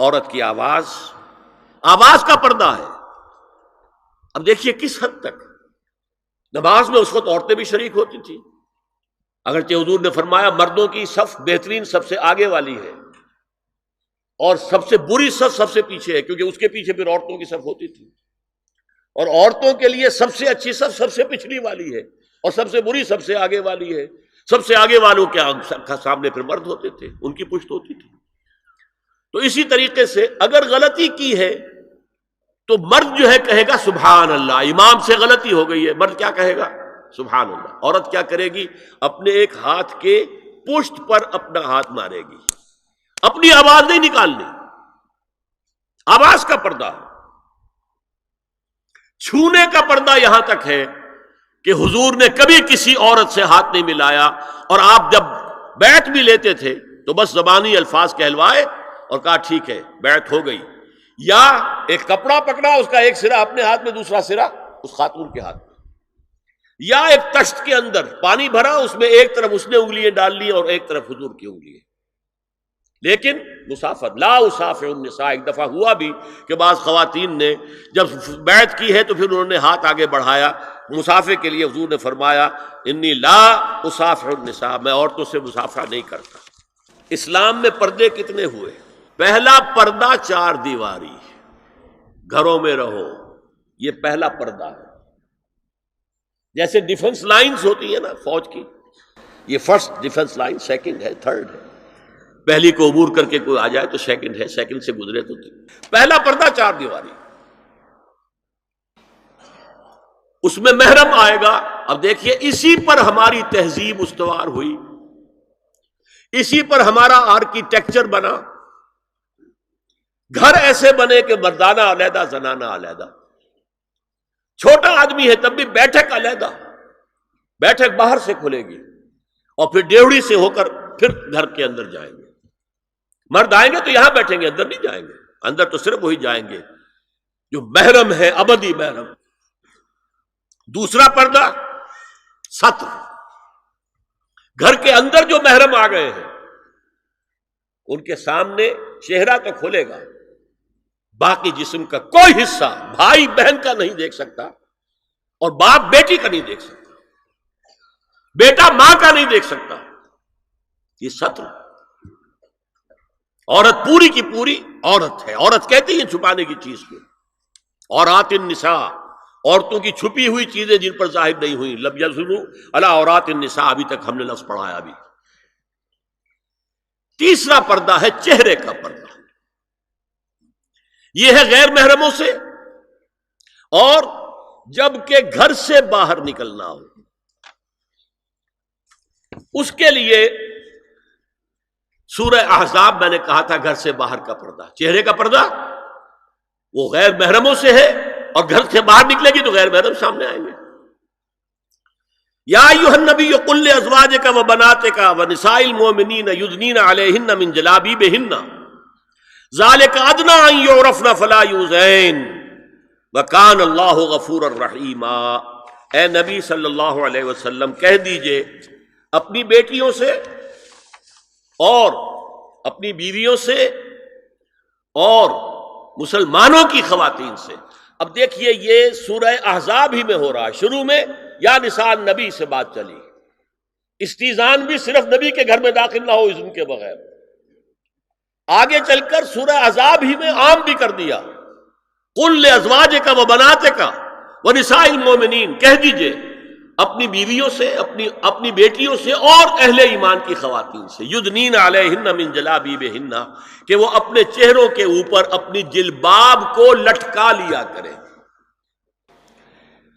عورت کی آواز کا پردہ ہے۔ اب دیکھیے کس حد تک نماز میں اس وقت عورتیں بھی شریک ہوتی تھیں، اگرچہ حضور نے فرمایا مردوں کی صف بہترین سب سے آگے والی ہے اور سب سے بری صف سب سے پیچھے ہے، کیونکہ اس کے پیچھے پھر عورتوں کی صف ہوتی تھی، اور عورتوں کے لیے سب سے اچھی صف سب سے پچھلی والی ہے اور سب سے بری سب سے آگے والی ہے۔ سب سے آگے والوں کے سامنے پھر مرد ہوتے تھے، ان کی پشت ہوتی تھی۔ تو اسی طریقے سے اگر غلطی کی ہے تو مرد جو ہے کہے گا سبحان اللہ، امام سے غلطی ہو گئی ہے، مرد کیا کہے گا؟ سبحان اللہ۔ عورت کیا کرے گی؟ اپنے ایک ہاتھ کے پشت پر اپنا ہاتھ مارے گی، اپنی آواز نہیں نکالنی، آواز کا پردہ۔ چھونے کا پردہ یہاں تک ہے کہ حضور نے کبھی کسی عورت سے ہاتھ نہیں ملایا، اور آپ جب بیعت بھی لیتے تھے تو بس زبانی الفاظ کہلوائے اور کہا ٹھیک ہے بیعت ہو گئی، یا ایک کپڑا پکڑا، اس کا ایک سرا اپنے ہاتھ میں دوسرا سرا اس خاتون کے ہاتھ میں، یا ایک تشت کے اندر پانی بھرا، اس میں ایک طرف اس نے انگلیاں ڈال لی اور ایک طرف حضور کی انگلیاں، لیکن مسافر لا اسافر النساء۔ ایک دفعہ ہوا بھی کہ بعض خواتین نے جب بیعت کی ہے تو پھر انہوں نے ہاتھ آگے بڑھایا مسافے کے لیے، حضور نے فرمایا انی لا اسافر النساء، میں عورتوں سے مسافہ نہیں کرتا۔ اسلام میں پردے کتنے ہوئے؟ پہلا پردہ 4 دیواری، گھروں میں رہو، یہ پہلا پردہ ہے۔ جیسے ڈیفنس لائنز ہوتی ہیں نا فوج کی، یہ فرسٹ ڈیفنس لائن، سیکنڈ ہے، تھرڈ ہے، پہلی کو عبور کر کے کوئی آ جائے تو سیکنڈ ہے، سیکنڈ سے گزرے تو پہلا پردہ 4 دیواری، اس میں محرم آئے گا۔ اب دیکھیے اسی پر ہماری تہذیب استوار ہوئی، اسی پر ہمارا آرکیٹیکچر بنا، گھر ایسے بنے کہ مردانہ علیحدہ زنانہ علیحدہ، چھوٹا آدمی ہے تب بھی بیٹھک علیحدہ، بیٹھک باہر سے کھلے گی اور پھر ڈیوڑی سے ہو کر پھر گھر کے اندر جائیں گے، مرد آئیں گے تو یہاں بیٹھیں گے، اندر نہیں جائیں گے، اندر تو صرف وہی جائیں گے جو محرم ہے، ابدی محرم۔ دوسرا پردہ ستر، گھر کے اندر جو محرم آ گئے ہیں ان کے سامنے چہرہ تو کھلے گا، باقی جسم کا کوئی حصہ بھائی بہن کا نہیں دیکھ سکتا، اور باپ بیٹی کا نہیں دیکھ سکتا، بیٹا ماں کا نہیں دیکھ سکتا، یہ ستر۔ عورت پوری کی پوری عورت ہے، عورت کہتی ہیں چھپانے کی چیز کو، عورات النساء، عورتوں کی چھپی ہوئی چیزیں جن پر ظاہر نہیں ہوئی، لم یظہروا علی عورات النساء، ابھی تک ہم نے لفظ پڑھایا ابھی۔ تیسرا پردہ ہے چہرے کا پردہ، یہ ہے غیر محرموں سے، اور جب کہ گھر سے باہر نکلنا ہو اس کے لیے سورہ احزاب میں نے کہا تھا گھر سے باہر کا پردہ، چہرے کا پردہ وہ غیر محرموں سے ہے، اور گھر سے باہر نکلے گی تو غیر محرم سامنے آئیں گے۔ یا ایھا النبی قل لازواجک وبناتک ونساء المؤمنین یدنین علیہن من جلابیبہن ذالک ادنی ان یعرفن فلا یؤذین وکان اللہ غفورا رحیما۔ اے نبی صلی اللہ علیہ وسلم کہہ دیجئے اپنی بیٹیوں سے اور اپنی بیویوں سے اور مسلمانوں کی خواتین سے۔ اب دیکھیے یہ سورہ احزاب ہی میں ہو رہا ہے، شروع میں یا نساء نبی سے بات چلی، استیزان بھی صرف نبی کے گھر میں داخل نہ ہو اذن کے بغیر، آگے چل کر سورہ احزاب ہی میں عام بھی کر دیا، قل لازواجک وبناتک ونساء المؤمنین، کہہ دیجئے اپنی بیویوں سے، اپنی بیٹیوں سے اور اہل ایمان کی خواتین سے، یدنین علیہن من جلابیبہن، کہ وہ اپنے چہروں کے اوپر اپنی جلباب کو لٹکا لیا کریں،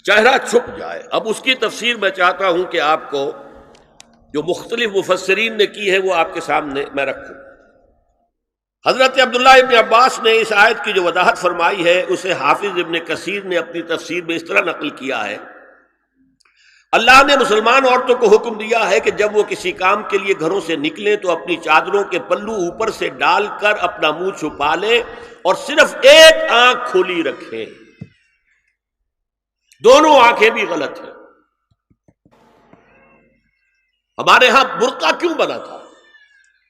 چہرہ چھپ جائے۔ اب اس کی تفسیر میں چاہتا ہوں کہ آپ کو جو مختلف مفسرین نے کی ہے وہ آپ کے سامنے میں رکھوں۔ حضرت عبداللہ ابن عباس نے اس آیت کی جو وضاحت فرمائی ہے اسے حافظ ابن کثیر نے اپنی تفسیر میں اس طرح نقل کیا ہے، اللہ نے مسلمان عورتوں کو حکم دیا ہے کہ جب وہ کسی کام کے لیے گھروں سے نکلیں تو اپنی چادروں کے پلو اوپر سے ڈال کر اپنا منہ چھپا لیں اور صرف ایک آنکھ کھلی رکھیں، دونوں آنکھیں بھی غلط ہیں۔ ہمارے ہاں برقع کیوں بنا تھا؟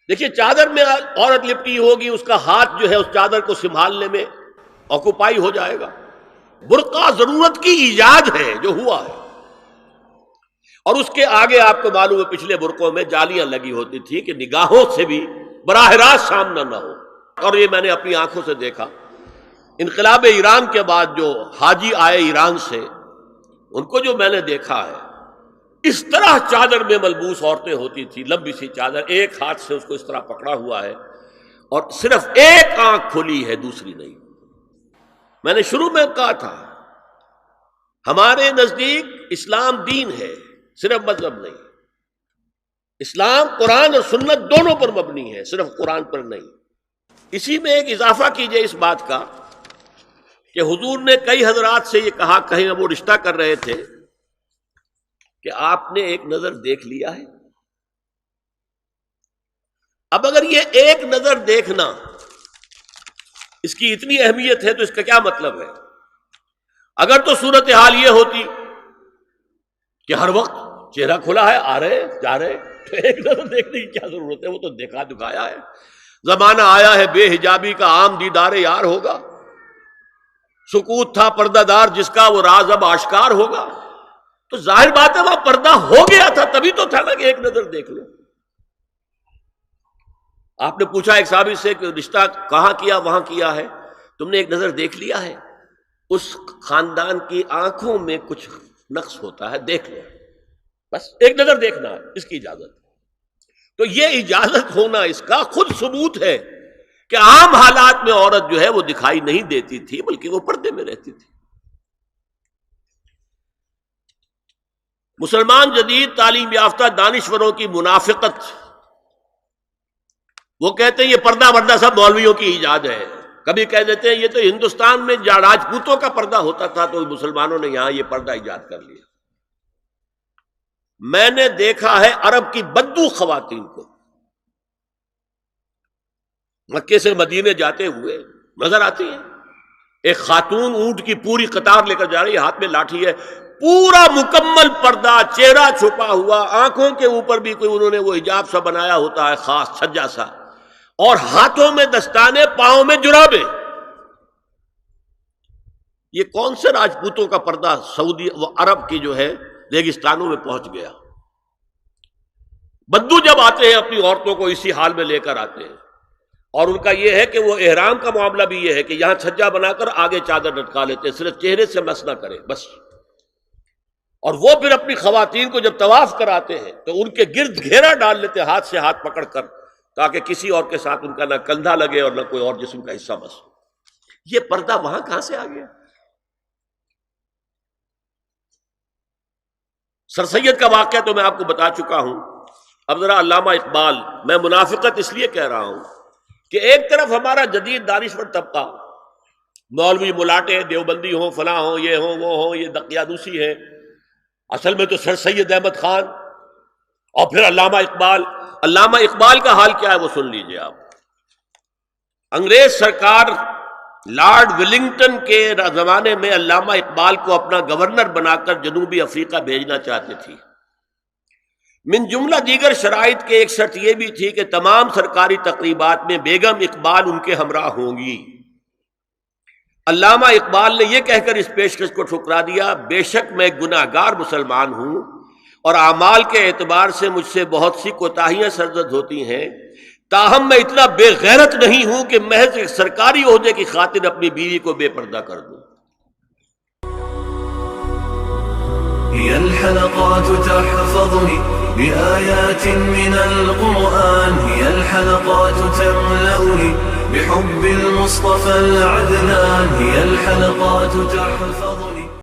دیکھیے چادر میں عورت لپٹی ہوگی، اس کا ہاتھ جو ہے اس چادر کو سنبھالنے میں آکوپائی ہو جائے گا. برقع ضرورت کی ایجاد ہے جو ہوا ہے، اور اس کے آگے آپ کو معلوم ہے پچھلے برقعوں میں جالیاں لگی ہوتی تھی کہ نگاہوں سے بھی براہ راست سامنا نہ ہو. اور یہ میں نے اپنی آنکھوں سے دیکھا. انقلاب ایران کے بعد جو حاجی آئے ایران سے، ان کو جو میں نے دیکھا ہے، اس طرح چادر میں ملبوس عورتیں ہوتی تھی، لمبی سی چادر، ایک ہاتھ سے اس کو اس طرح پکڑا ہوا ہے اور صرف ایک آنکھ کھلی ہے، دوسری نہیں. میں نے شروع میں کہا تھا ہمارے نزدیک اسلام دین ہے، صرف مذہب نہیں. اسلام قرآن اور سنت دونوں پر مبنی ہے، صرف قرآن پر نہیں. اسی میں ایک اضافہ کیجئے اس بات کا کہ حضور نے کئی حضرات سے یہ کہا، کہیں وہ رشتہ کر رہے تھے، کہ آپ نے ایک نظر دیکھ لیا ہے. اب اگر یہ ایک نظر دیکھنا اس کی اتنی اہمیت ہے تو اس کا کیا مطلب ہے؟ اگر تو صورتحال یہ ہوتی کہ ہر وقت چہرہ کھلا ہے، آ رہے جا رہے، تو ایک نظر دیکھنے کی کیا ضرورت ہے؟ وہ تو دیکھا دکھایا ہے. زمانہ آیا ہے بے حجابی کا، عام دیدار یار ہوگا. سکوت تھا پردہ دار جس کا، وہ راز اب آشکار ہوگا. تو ظاہر بات ہے وہاں پردہ ہو گیا تھا، تبھی تو تھا نا کہ ایک نظر دیکھ لو. آپ نے پوچھا ایک صحابی سے کہ رشتہ کہاں کیا؟ وہاں کیا ہے. تم نے ایک نظر دیکھ لیا ہے. اس خاندان کی آنکھوں میں کچھ نقص ہوتا ہے، دیکھ لو. بس ایک نظر دیکھنا ہے، اس کی اجازت. تو یہ اجازت ہونا اس کا خود ثبوت ہے کہ عام حالات میں عورت جو ہے وہ دکھائی نہیں دیتی تھی، بلکہ وہ پردے میں رہتی تھی. مسلمان جدید تعلیم یافتہ دانشوروں کی منافقت، وہ کہتے ہیں یہ پردہ وردہ سب مولویوں کی ایجاد ہے. کبھی کہہ دیتے ہیں یہ تو ہندوستان میں راجپوتوں کا پردہ ہوتا تھا تو مسلمانوں نے یہاں یہ پردہ ایجاد کر لیا. میں نے دیکھا ہے عرب کی بدو خواتین کو مکے سے مدینے جاتے ہوئے نظر آتی ہیں. ایک خاتون اونٹ کی پوری قطار لے کر جا رہی ہے، ہاتھ میں لاٹھی ہے، پورا مکمل پردہ، چہرہ چھپا ہوا، آنکھوں کے اوپر بھی کوئی انہوں نے وہ حجاب سا بنایا ہوتا ہے خاص چھجا سا، اور ہاتھوں میں دستانے، پاؤں میں جرابیں. یہ کون سے راجپوتوں کا پردہ سعودی و عرب کی جو ہے ریگستانوں میں پہنچ گیا. بدو جب آتے ہیں اپنی عورتوں کو اسی حال میں لے کر آتے ہیں، اور ان کا یہ ہے کہ وہ احرام کا معاملہ بھی یہ ہے کہ یہاں چھجا بنا کر آگے چادر لٹکا لیتے ہیں، صرف چہرے سے مس نہ کرے بس. اور وہ پھر اپنی خواتین کو جب طواف کراتے ہیں تو ان کے گرد گھیرا ڈال لیتے ہیں ہاتھ سے ہاتھ پکڑ کر، تاکہ کسی اور کے ساتھ ان کا نہ کندھا لگے اور نہ کوئی اور جسم کا حصہ بس. یہ پردہ وہاں کہاں سے آ گیا؟ سر سید کا واقعہ تو میں آپ کو بتا چکا ہوں. اب ذرا علامہ اقبال، میں منافقت اس لیے کہہ رہا ہوں کہ ایک طرف ہمارا جدید دانشور طبقہ، مولوی ملاٹے دیوبندی ہوں، فلاں ہوں، یہ ہوں وہ ہوں، یہ دقیانوسی ہے، اصل میں تو سر سید احمد خان، اور پھر علامہ اقبال. علامہ اقبال کا حال کیا ہے وہ سن لیجئے آپ. انگریز سرکار لارڈ ولنگٹن کے زمانے میں علامہ اقبال کو اپنا گورنر بنا کر جنوبی افریقہ بھیجنا چاہتے تھی. من جملہ دیگر شرائط کے ایک شرط یہ بھی تھی کہ تمام سرکاری تقریبات میں بیگم اقبال ان کے ہمراہ ہوں گی. علامہ اقبال نے یہ کہہ کر اس پیشکش کو ٹھکرا دیا، بے شک میں گناہ گار مسلمان ہوں اور اعمال کے اعتبار سے مجھ سے بہت سی کوتاہیاں سرزد ہوتی ہیں، تاہم میں اتنا بے غیرت نہیں ہوں کہ محض ایک سرکاری عہدے کی خاطر اپنی بیوی کو بے پردہ کر دوں. هي الحلقات تحفظني بآيات من القرآن، هي الحلقات تملأني بحب المصطفى العدنان، هي الحلقات تحفظني